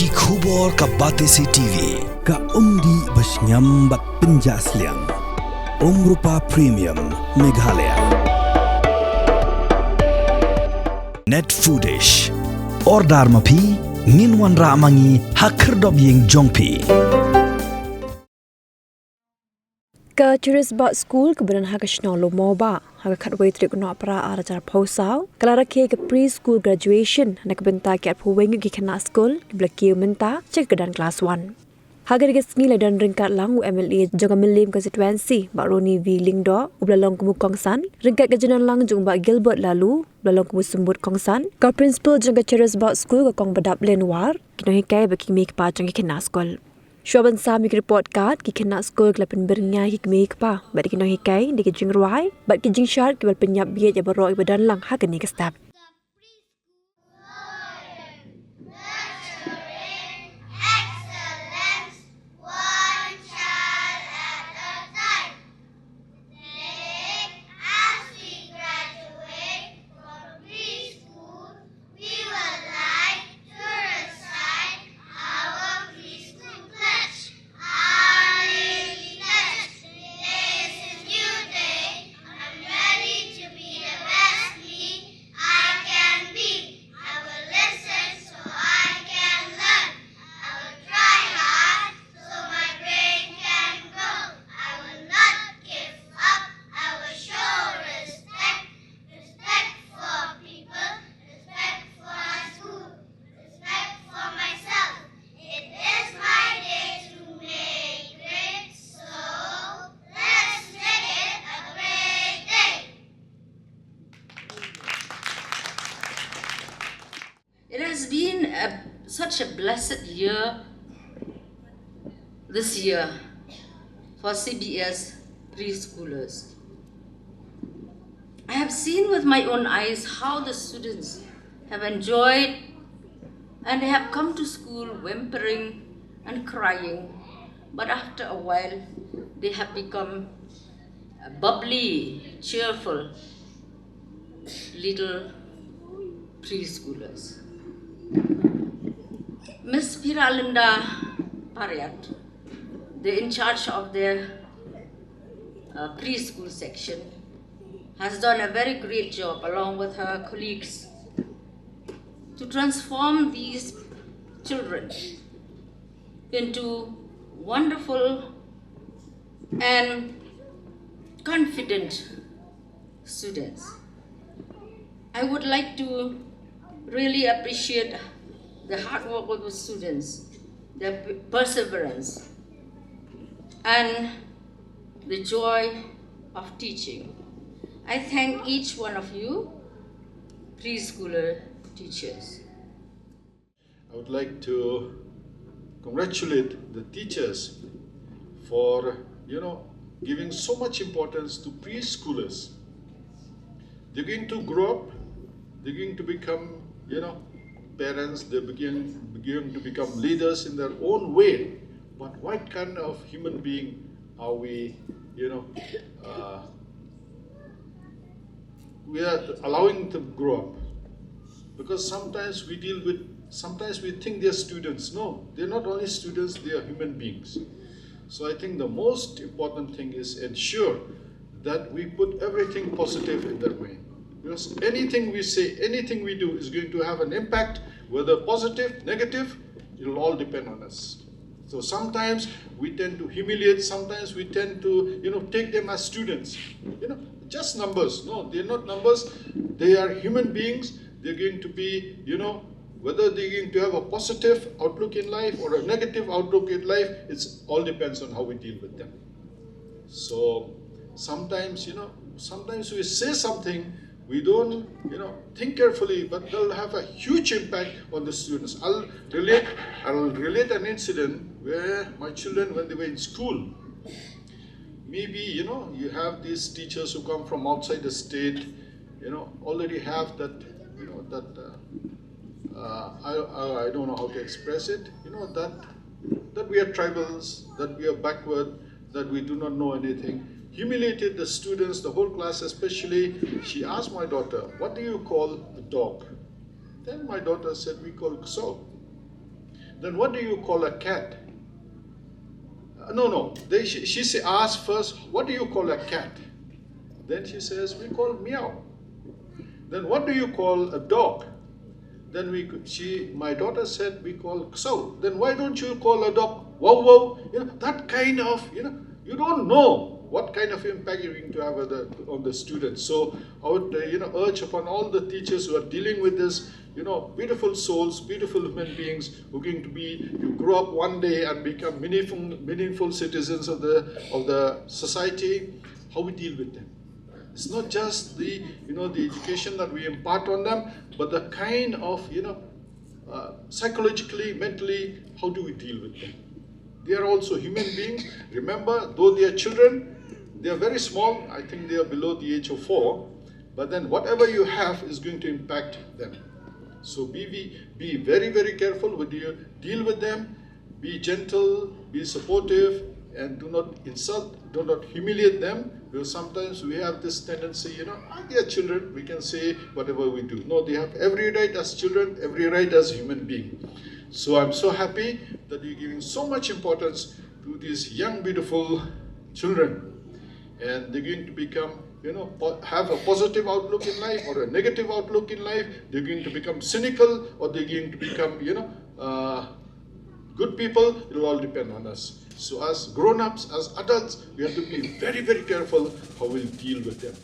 Ki khubor ka Batesi TV ka umdi basnyam bat penjaslian Rupa Premium Meghalaya Net Foodish Ordar mapi Nginwan ramangi hakerdob yeng jongpi Ka Cherished school keberan ha kashno lo moba ha khatway trik no para arajar phosau kala rakhe ke preschool graduation nak benta ke phuweng ki khana school blaki menta check kedan class 1 hagar ke Sngi ladan ringkat lang MLA jaga milim constituency baroni v lingdo ublalong kumu kongsan ringkat ke janan lang jung ba Gilbert lalu ublalong kumu sembut kongsan ka principal jaga Cherished school ka kong badap lenwar kino hikai baki mek pa jang ki khana school Shoban Sami report card ki kena skor kelapan berngai ki meik pa bat ki no hikai de ki jing ruai bat ki jing shart ki bal penyap biet ya baro ibadan lang ha keni ke step It has been such a blessed year this year for CBS preschoolers. I have seen with my own eyes how the students have enjoyed and they have come to school whimpering and crying, but after a while they have become bubbly, cheerful little preschoolers. Miss Piralinda Pariat, the in charge of the preschool section, has done a very great job along with her colleagues to transform these children into wonderful and confident students. I would like to really appreciate the hard work of the students, their perseverance, and the joy of teaching. I thank each one of you, preschooler teachers. I would like to congratulate the teachers for, giving so much importance to preschoolers. They're going to grow up, they're going to become, parents, they begin to become leaders in their own way. But what kind of human being are we, we are allowing them to grow up? Because sometimes we think they're students. No, they're not only students, they are human beings. So I think the most important thing is ensure that we put everything positive in their brain. Because anything we say, anything we do is going to have an impact, whether positive, negative, it will all depend on us. So sometimes we tend to humiliate, sometimes we tend to, take them as students. Just numbers. No, they're not numbers. They are human beings. They're going to be, whether they're going to have a positive outlook in life or a negative outlook in life, it all depends on how we deal with them. So sometimes, sometimes we say something, we don't, think carefully, but they'll have a huge impact on the students. I'll relate an incident where my children, when they were in school, maybe, you have these teachers who come from outside the state, already have that, I don't know how to express it, that we are tribals, that we are backward, that we do not know anything. Humiliated the students, the whole class especially. She asked my daughter, what do you call a dog? Then my daughter said, we call Ksog. then what do you call a cat? No. She asks first, what do you call a cat? Then she says, we call meow. Then what do you call a dog? Then my daughter said, we call ksau. Then why don't you call a dog wow wow? That kind of, you don't know what kind of impact you're going to have on the students. So I would, urge upon all the teachers who are dealing with this, beautiful souls, beautiful human beings who are going to you grow up one day and become meaningful citizens of the society. How we deal with them. It's not just the education that we impart on them, but the kind of, psychologically, mentally, how do we deal with them? They are also human beings. Remember, though they are children, they are very small. I think they are below the age of 4. But then whatever you have is going to impact them. So be very, very careful when you deal with them. Be gentle, be supportive, and do not insult, do not humiliate them. Because sometimes we have this tendency, they are children, we can say whatever we do. No, they have every right as children, every right as human beings. So I'm so happy that you're giving so much importance to these young, beautiful children. And they're going to become, have a positive outlook in life or a negative outlook in life. They're going to become cynical or they're going to become, good people. It will all depend on us. So as grown-ups, as adults, we have to be very, very careful how we'll deal with them.